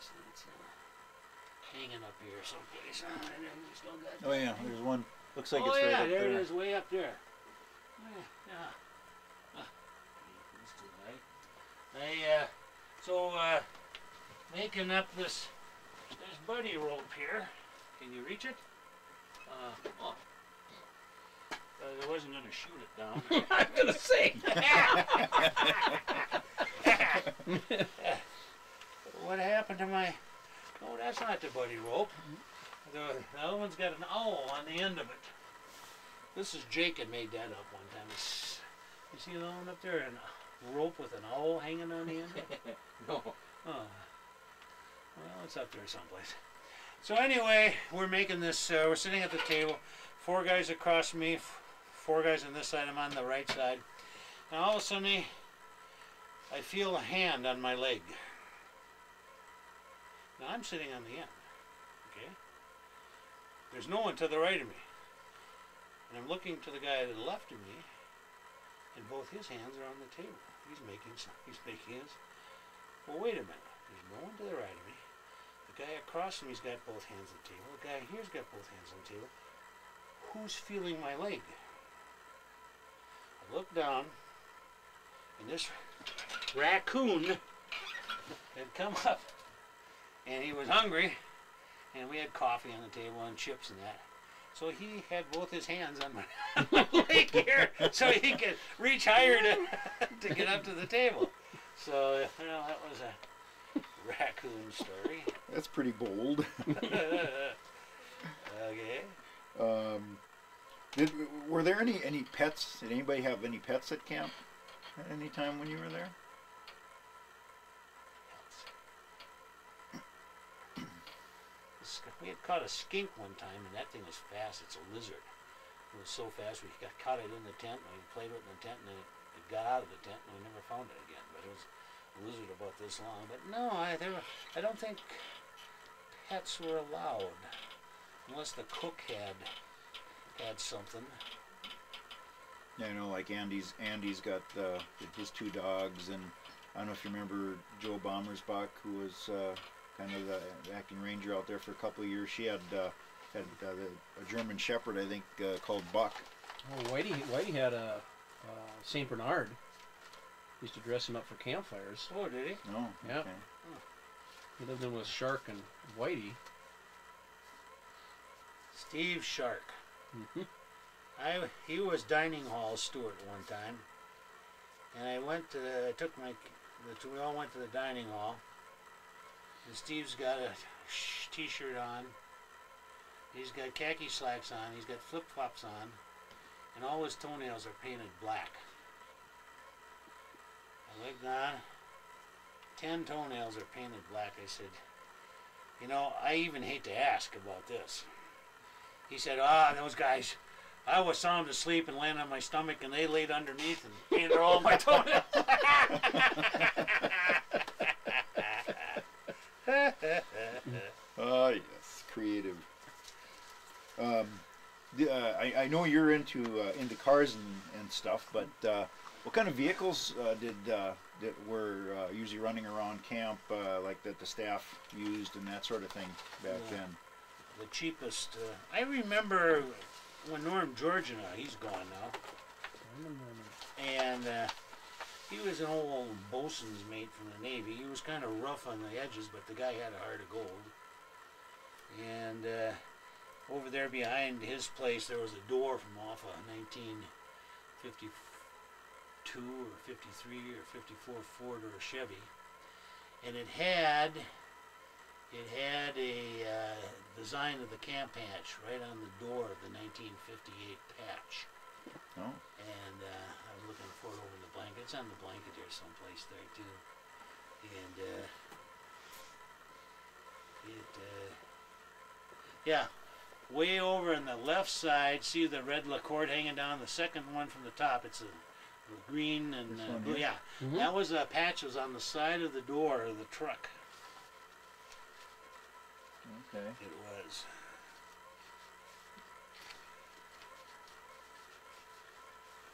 someplace. It's hanging up here someplace. Still got Oh yeah, there's one. Looks like oh it's right yeah, up there there. it is, way up there. Oh, yeah. That's too high. Making up this buddy rope here. Can you reach it? I wasn't going to shoot it down. I'm going to say. What happened to my... No, that's not the buddy rope. The other one's got an owl on the end of it. This is Jake had made that up one time. You see the one up there? A rope with an owl hanging on the end of it? No. Oh. Well, it's up there someplace. So anyway, we're making this, we're sitting at the table, 4 guys across me, 4 guys on this side, I'm on the right side. And all of a sudden, I feel a hand on my leg. Now I'm sitting on the end, okay? There's no one to the right of me. And I'm looking to the guy to the left of me, and both his hands are on the table. He's making his. Well, wait a minute. There's no one to the right of me. The guy across from me's got both hands on the table. The guy here's got both hands on the table. Who's feeling my leg? I look down, and this raccoon had come up, and he was hungry, and we had coffee on the table and chips and that. So he had both his hands on my leg here, so he could reach higher to get up to the table. So, you know, that was a raccoon story. That's pretty bold. Okay. Were there any pets? Did anybody have any pets at camp at any time when you were there? We had caught a skink one time, and that thing was fast. It's a lizard. It was so fast we caught it in the tent, and we played with it in the tent, and then it got out of the tent, and we never found it again. But it was a lizard about this long. But no, I don't think pets were allowed, unless the cook had something. Yeah, I know, like Andy's got his 2 dogs, and I don't know if you remember Joe Bommersbach, who was kind of the acting ranger out there for a couple of years. She had a German Shepherd, I think, called Buck. Oh, Whitey had a Saint Bernard. Used to dress him up for campfires. Oh, did he? Oh, yeah. Okay. Oh. He lived in with Shark and Whitey. Steve Shark. Mm-hmm. He was dining hall steward one time, and I went to we all went to the dining hall, and Steve's got a t-shirt on, he's got khaki slacks on, he's got flip-flops on, and all his toenails are painted black. I looked on, 10 toenails are painted black. I said, you know, I even hate to ask about this. He said, those guys, I always saw them to sleep and land on my stomach, and they laid underneath and painted all my toenails. Oh, yes, creative. I know you're into cars and stuff, but what kind of vehicles were usually running around camp, like that the staff used and that sort of thing back then? The cheapest. I remember when Norm Georgina, he's gone now, and he was an old bosun's mate from the Navy. He was kind of rough on the edges, but the guy had a heart of gold. And over there behind his place, there was a door from off a 1952 or 53 or 54 Ford or a Chevy, and it had a design of the camp patch right on the door of the 1958 patch. Oh. And I was looking for it over the blanket. It's on the blanket here someplace there too. And yeah, way over on the left side, see the red LaCorde hanging down, the second one from the top, it's a green and blue. Yeah, Mm-hmm. that was a patch that was on the side of the door of the truck. Okay. It was.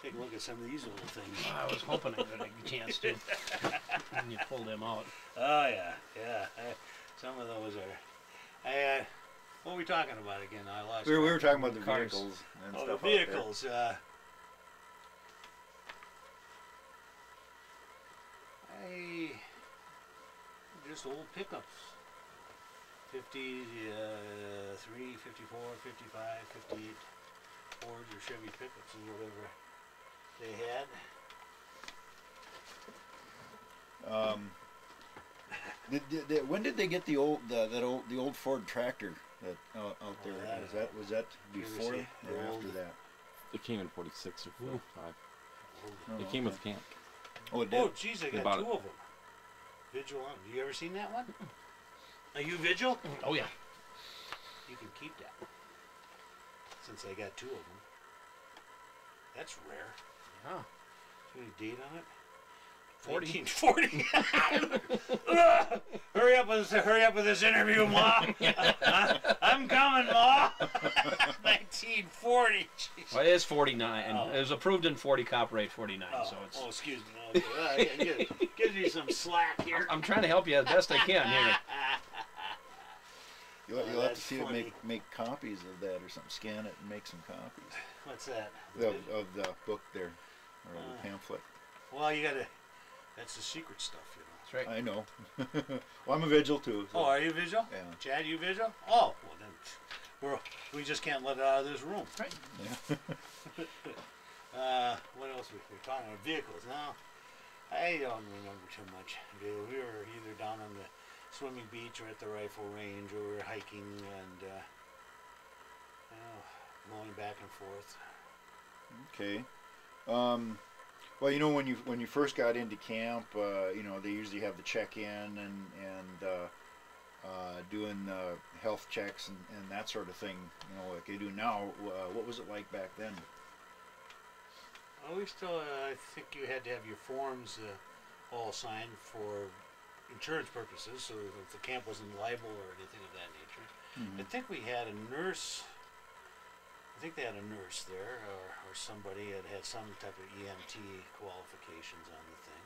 Take a look at some of these little things. I was hoping I got a chance to. And you pulled them out. Oh yeah, yeah. Some of those are. What were we talking about again? I lost. We were talking about the Cars. vehicles and Oh, stuff. the vehicles. Just old pickups. 53, 54, 55, 58 Fords or Chevy pickups or whatever they had. When did they get the old Ford tractor that out there? Was that before or after that? It came in 46 or 45. Oh, It came with camp. Oh, it did. Oh, geez, I got bought two it. of them. Vigil on. You ever seen that one? Are you Vigil? Oh yeah. You can keep that. Since I got two of them. That's rare. Yeah. Is there any date on it? 40. 1940. Hurry up with this interview, Ma. I'm coming, Ma. 1940. Jeez. Well, it is 49. Oh. It was approved in 40, copyright 49. So it's. Oh, excuse me. Okay. Gives you some slack here. I'm trying to help you as best I can here. You'll have to That's see funny. it make copies of that or something. Scan it and make some copies What's that? of the book there or the pamphlet. Well, you gotta. That's the secret stuff, you know. That's right. I know. Well, I'm a vigil too. So. Oh, are you Vigil? Yeah. Chad, you Vigil? Oh, well then, we just can't let it out of this room. Right. Yeah. What else were we talking about? Vehicles. Now, I don't remember too much. We were either down on the swimming beach or at the rifle range, or we were hiking and going back and forth. Okay. Well, you know, when you first got into camp, you know, they usually have the check-in and doing health checks and that sort of thing, you know, like they do now. What was it like back then? Oh, we still, I think you had to have your forms all signed for insurance purposes, so if the camp wasn't liable or anything of that nature. Mm-hmm. I think we had a nurse. I think they had a nurse there, or somebody that had some type of EMT qualifications on the thing.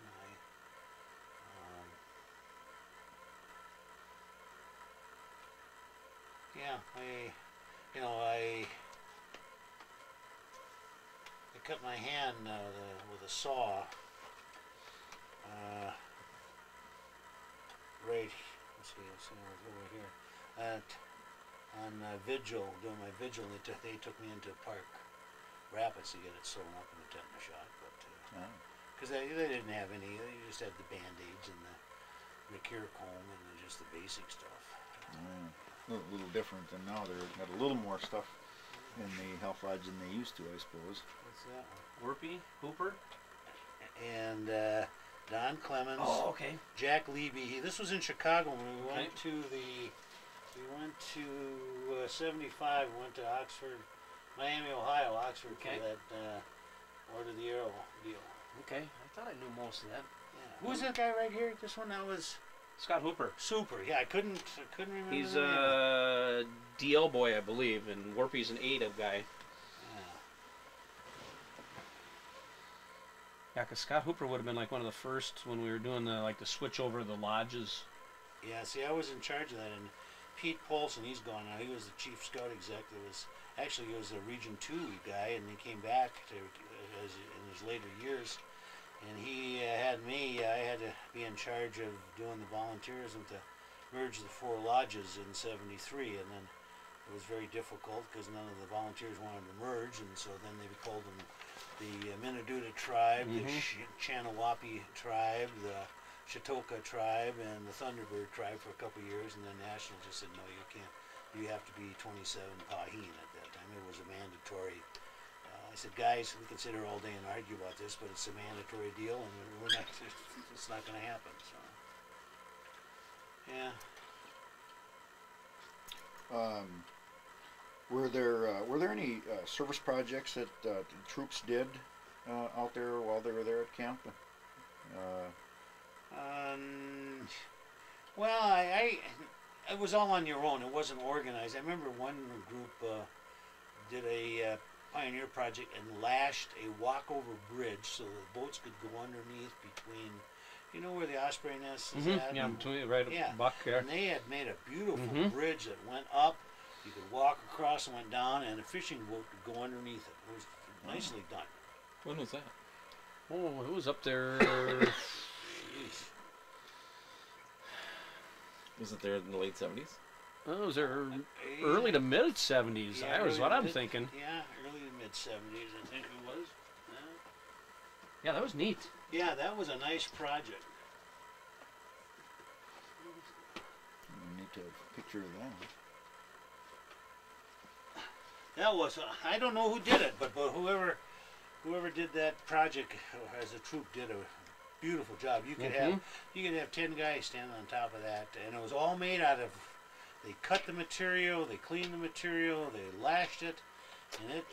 I cut my hand with a saw. Right. Let's see over here. On Vigil, doing my Vigil, they took me into Park Rapids to get it sewn up in the tetanus shot, but because they didn't have any, they just had the band-aids and the cure comb and just the basic stuff. A little different than now. They've got a little more stuff in the health lodge than they used to, I suppose. What's that one? Warpy, Hooper. And Don Clemens. Oh, okay. Jack Levy. This was in Chicago when we went Okay. to 75. We went to Oxford, Miami, Ohio, Oxford Okay. for that Order of the Arrow deal. Okay. I thought I knew most of that. Yeah. Who was that guy right here? This one that was Scott Hooper. super. Yeah, I couldn't remember. He's the name. a DL boy, I believe, and Warpy's an ADA guy. Yeah, because Scott Hooper would have been like one of the first when we were doing the switch over of the lodges. Yeah, see, I was in charge of that, and Pete Paulson, he's gone now. He was the chief scout exec. He was a Region 2 guy, and he came back in his later years. And he had me. I had to be in charge of doing the volunteerism to merge the 4 lodges in '73, and then it was very difficult because none of the volunteers wanted to merge, and so then they called them the Minneduta tribe, the Chanawapi tribe, the Chatoka tribe, and the Thunderbird tribe for a couple of years, and then National just said, no, you can't. You have to be 27 Paheen at that time. It was a mandatory. I said, guys, we can sit here all day and argue about this, but it's a mandatory deal, and we're not. It's not going to happen. So, yeah. Were there any service projects that the troops did out there while they were there at camp? Well, it was all on your own. It wasn't organized. I remember one group did a pioneer project and lashed a walkover bridge so the boats could go underneath between You know where the osprey nest is Mm-hmm. at? Yeah, between right Yeah. up buck there. And they had made a beautiful Mhm. bridge that went up. You could walk across and went down, and a fishing boat could go underneath it. It was nicely done. When was that? Oh, it was up there. Jeez. Was it there in the late 70s? Oh, it was there early to mid 70s. Yeah, That was early what to I'm mid- thinking. Yeah, early to mid 70s, I think it was. Yeah, that was neat. Yeah, that was a nice project. We need to have a picture of that. That was, I don't know who did it, but whoever did that project as a troop did a beautiful job. You could have 10 guys standing on top of that, and it was all made out of. They cut the material, they cleaned the material, they lashed it, and it.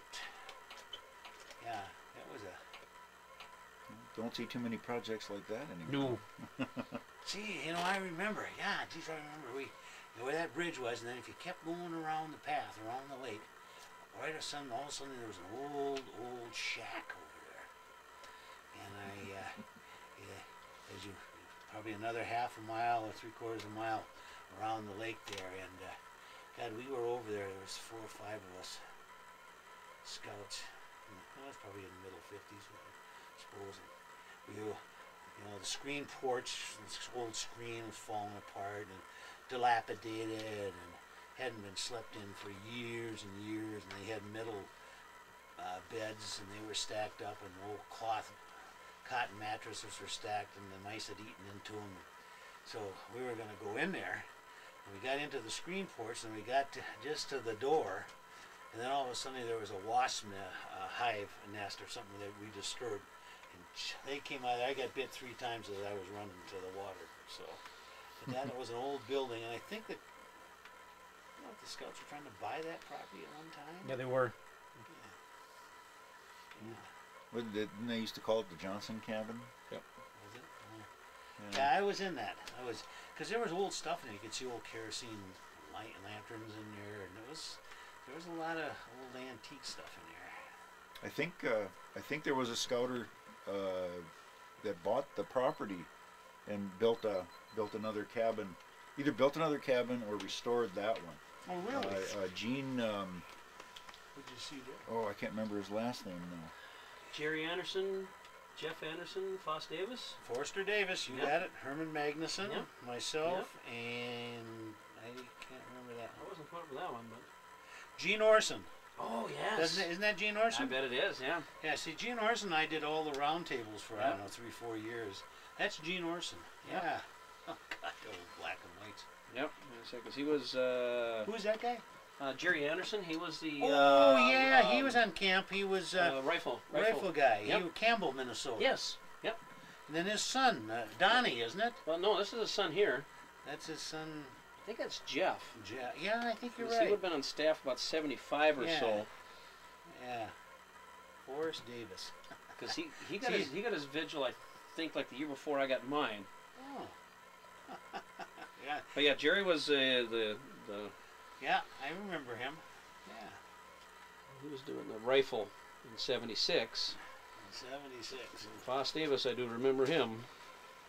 Yeah, it was a. Don't see too many projects like that anymore. No. See, I remember. Yeah, geez, I remember where that bridge was, and then if you kept going around the path, around the lake, all of a sudden there was an old shack over there, and as you probably another half a mile or 3/4 of a mile around the lake there, and God, we were over there. There was 4 or 5 of us scouts. That was probably in the middle 50s, I suppose. And the screen porch, this old screen was falling apart and dilapidated and hadn't been slept in for years and years, and they had metal beds, and they were stacked up, and old cotton mattresses were stacked, and the mice had eaten into them. So we were going to go in there, and we got into the screen porch, and we got just to the door, and then all of a sudden there was a wasp hive nest or something that we disturbed. And they came out. I got bit 3 times as I was running to the water. So, but that was an old building, and I think that the scouts were trying to buy that property at one time. Yeah, they were. Yeah. Didn't they used to call it the Johnson cabin? Was it? Yeah, I was in that. Because there was old stuff in there. You could see old kerosene lanterns in there, and there was a lot of old antique stuff in there. I think there was a scouter that bought the property and built another cabin, either built another cabin or restored that one. Oh, really? Gene. What'd you see there? Oh, I can't remember his last name now. Jerry Anderson, Jeff Anderson, Foss Davis. Forster Davis, you Yep. got it. Herman Magnuson, Yep. myself, and I can't remember that I one. wasn't part of that one, but. Gene Orson. Oh yes. Isn't that Gene I Orson? bet it is. Yeah. Yeah, see, Gene Orson and I did all the round tables for, I Yep. don't know, 3-4 years. That's Gene Orson. Yep. Yeah. Oh, God, the old black and whites. Yep. Because he was. Who's that guy? Jerry Anderson. He was the. He was on camp. He was rifle guy. Yep. He was Campbell, Minnesota. Yes. Yep. And then his son, Donnie, isn't it? Well, no, this is his son here. That's his son, I think that's Jeff. Yeah, I think you're He right. would have been on staff about 75 or Yeah. so. Yeah. Forrest Davis. Because he got his vigil, I think, like the year before I got mine. Oh. Yeah. But yeah, Jerry was the Yeah, I remember him. Yeah. he was doing the rifle in '76. 76. Foss Davis, I do remember him.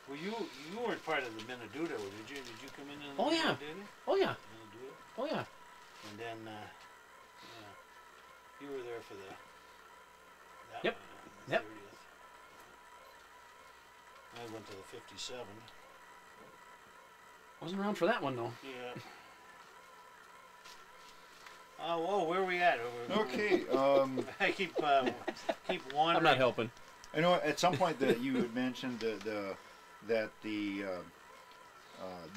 Well, you weren't part of the Minneduta, did you? Did you come in the Oh, yeah. Minneduta? Oh yeah, Minneduta? oh yeah. And then, you were there for that Yep. one, the Yep. 30th. I went to the 57. Wasn't around for that one though. Yeah. Oh, where are we at? Okay. I keep wandering. I'm not helping. I know at some point that you had mentioned that the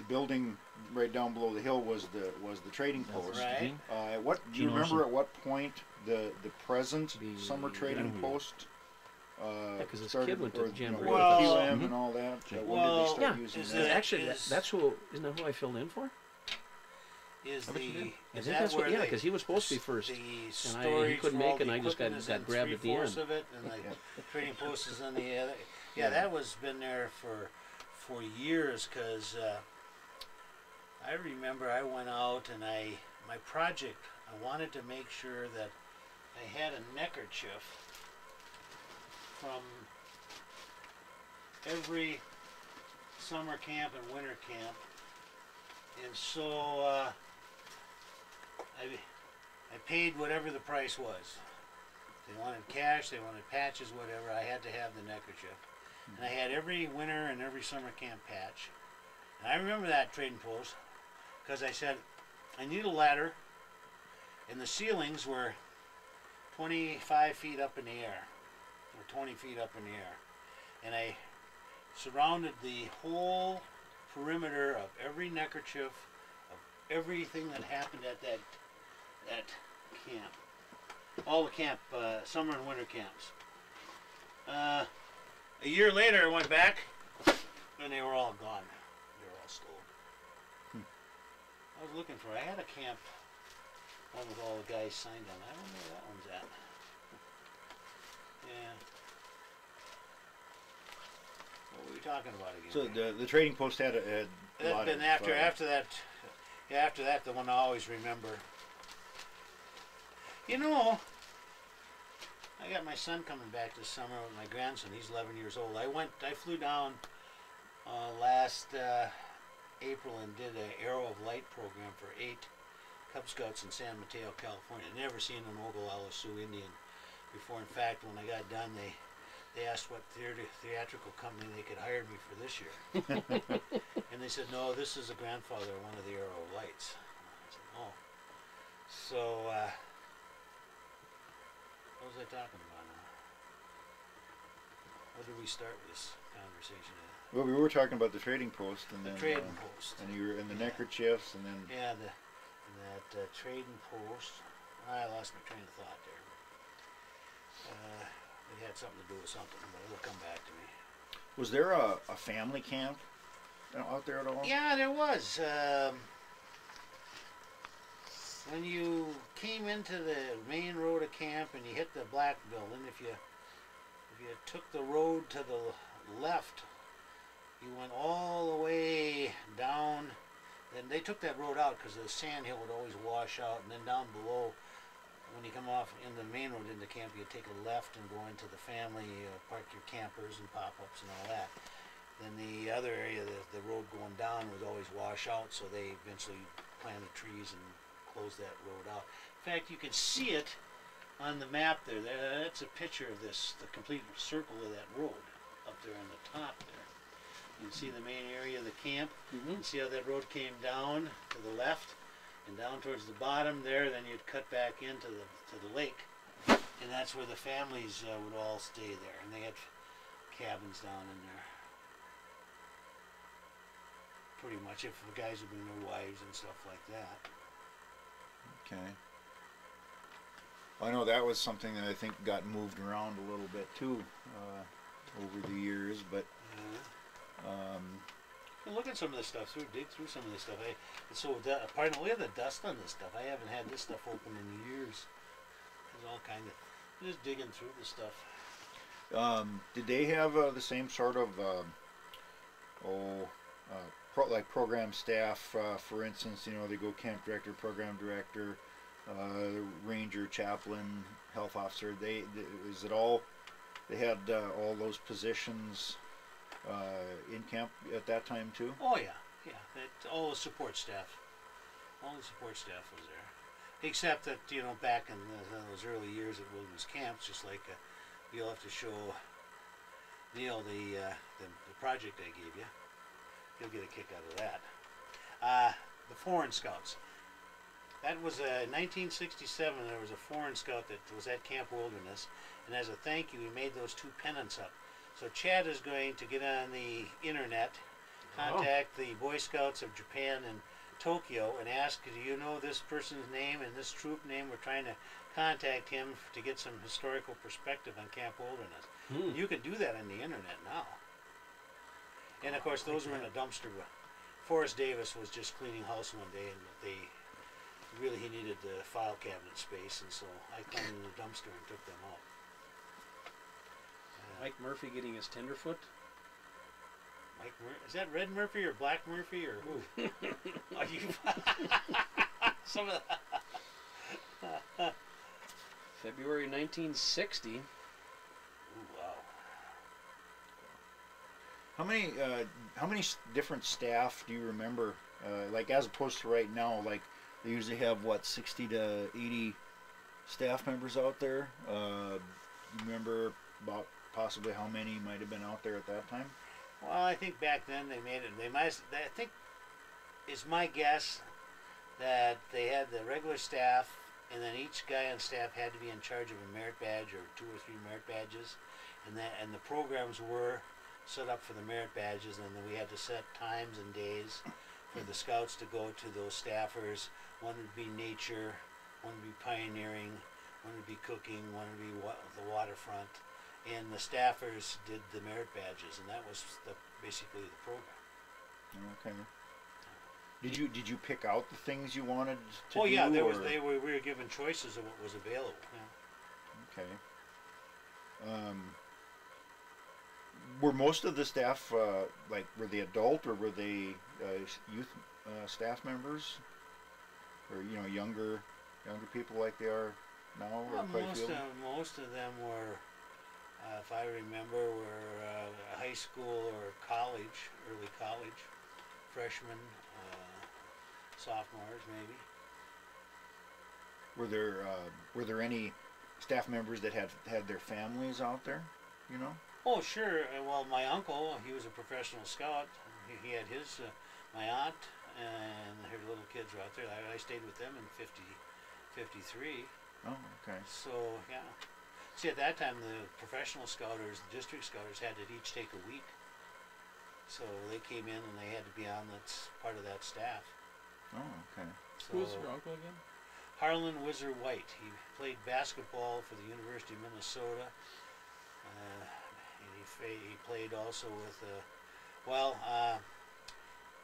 building right down below the hill was the trading post. Right. What do you Gene remember? Olson. At what point the present The summer trading yeah. post? Because this started, kid went to or, Jamboree. Well, QM and all that. When well, did they start yeah. using Is that? it- Actually, is- that's who. Isn't that who I filled in for? Is I bet you did. the I is think that that's what. where Yeah, they- because he was supposed to be first. The And storage he couldn't for all make it, and the I just equipment is got in grabbed at the 3/4 end. of it, and the trading post is on the other. Yeah, that was been there for years. Because I remember I went out and my project. I wanted to make sure that I had a neckerchief from every summer camp and winter camp, and so I paid whatever the price was. They wanted cash, they wanted patches, whatever. I had to have the neckerchief. And I had every winter and every summer camp patch. And I remember that trading post because I said, I need a ladder, and the ceilings were 25 feet up in the air, or 20 feet up in the air. And I surrounded the whole perimeter of every neckerchief, of everything that happened at that camp. All the camp, summer and winter camps. A year later I went back and they were all gone. They were all sold. I was looking for, I had a camp, one with all the guys signed on. I don't know where that one's at. Yeah. What were we talking about again? So the trading post had a lot Then of... after that, the one I always remember. You know, I got my son coming back this summer with my grandson. He's 11 years old. I flew down last April and did an Arrow of Light program for 8 Cub Scouts in San Mateo, California. I'd never seen an Oglala Sioux Indian before. In fact, when I got done, they asked what theatrical company they could hire me for this year. And they said, no, this is the grandfather of one of the Arrow of Lights. I said, oh. So, what was I talking about now? Where did we start with this conversation at? Well, we were talking about the trading post, and The then trading post. and you were in the neckerchiefs, and then Yeah, that trading post. I lost my train of thought there. It had something to do with something, but it'll come back to me. was there a family camp out there at all? Yeah, there was. When you came into the main road of camp and you hit the black building, if you took the road to the left, you went all the way down. Then they took that road out because the sand hill would always wash out, and then down below, when you come off in the main road into camp, you take a left and go into the family, park your campers and pop-ups and all that. Then the other area, the road going down would always wash out, so they eventually planted trees and close that road out. In fact, you can see it on the map there. That's a picture of the complete circle of that road up there on the top there. You can see the main area of the camp. You see how that road came down to the left and down towards the bottom there. Then you'd cut back into the lake, and that's where the families would all stay there, and they had cabins down in there. Pretty much, if the guys would bring their wives and stuff like that. Okay. I know that was something that I think got moved around a little bit too over the years, but look at some of this stuff. Dig through some of this stuff. Pardon, look at the dust on this stuff. I haven't had this stuff open in years. There's all kind of just digging through this stuff. did they have the same sort of like program staff? For instance, they go camp director, program director, ranger, chaplain, health officer. Is it all? They had all those positions in camp at that time too? Oh yeah. All the support staff. All the support staff was there. Except that, back in those early years at Wilderness Camps, just like you'll have to show Neil the project I gave you. He'll get a kick out of that. The Foreign Scouts. That was 1967. There was a Foreign Scout that was at Camp Wilderness, and as a thank you, he made those 2 pennants up. So Chad is going to get on the internet, contact the Boy Scouts of Japan and Tokyo, and ask, do you know this person's name and this troop name? We're trying to contact him to get some historical perspective on Camp Wilderness. You can do that on the internet now. And of course, those were in a dumpster. Forrest Davis was just cleaning house one day, and he needed the file cabinet space, and so I climbed in the dumpster and took them out. Mike Murphy getting his tenderfoot. Mike Murphy? Is that Red Murphy or Black Murphy or who? Are you some of that? February 1960. Ooh, wow. How many how many different staff do you remember? Like as opposed to right now, like they usually have what 60 to 80 staff members out there. You remember about possibly how many might have been out there at that time? Well, I think back then they made it. I think it's my guess that they had the regular staff, and then each guy on staff had to be in charge of a merit badge or 2 or 3 merit badges, and the programs were set up for the merit badges, and then we had to set times and days for the scouts to go to those staffers. One would be nature, one would be pioneering, one would be cooking, one would be the waterfront, and the staffers did the merit badges, and that was basically the program. Okay. Did you pick out the things you wanted to do? Oh yeah, we were given choices of what was available. Yeah. Okay. Were most of the staff like were they adult or were they youth staff members, or younger people like they are now? Well, most of them were, if I remember, were high school or college, early college, freshmen, sophomores maybe. Were there any staff members that had their families out there? Oh sure. Well, my uncle, he was a professional scout. He had his, my aunt and her little kids were out there. I stayed with them in 53. Oh, okay. So yeah. See, at that time, the professional scouters, the district scouters, had to each take a week. So they came in and they had to be on part of that staff. Oh, okay. So Who was your uncle again? Harlan Whizzer White. He played basketball for the University of Minnesota. And he played also with,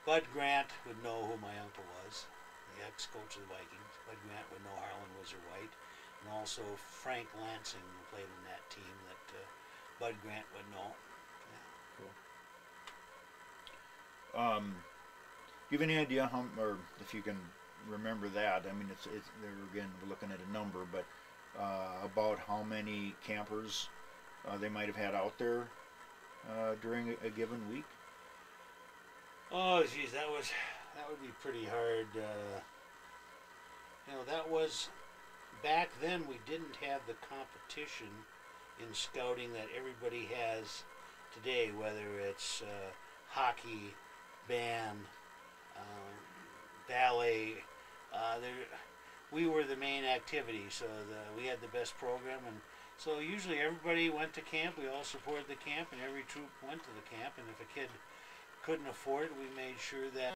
Bud Grant would know who my uncle was, the ex-coach of the Vikings. Bud Grant would know Harlan Whizzer White. And also Frank Lansing, who played in that team that Bud Grant would know. Yeah. Cool. Do you have any idea how, or if you can remember that? I mean, it's there again. We're looking at a number, but about how many campers they might have had out there during a given week? Oh, geez, that would be pretty hard. That was back then. We didn't have the competition in scouting that everybody has today. Whether it's hockey, band, ballet, we were the main activity. So we had the best program, and so usually everybody went to camp. We all supported the camp, and every troop went to the camp. And if a kid couldn't afford it, we made sure that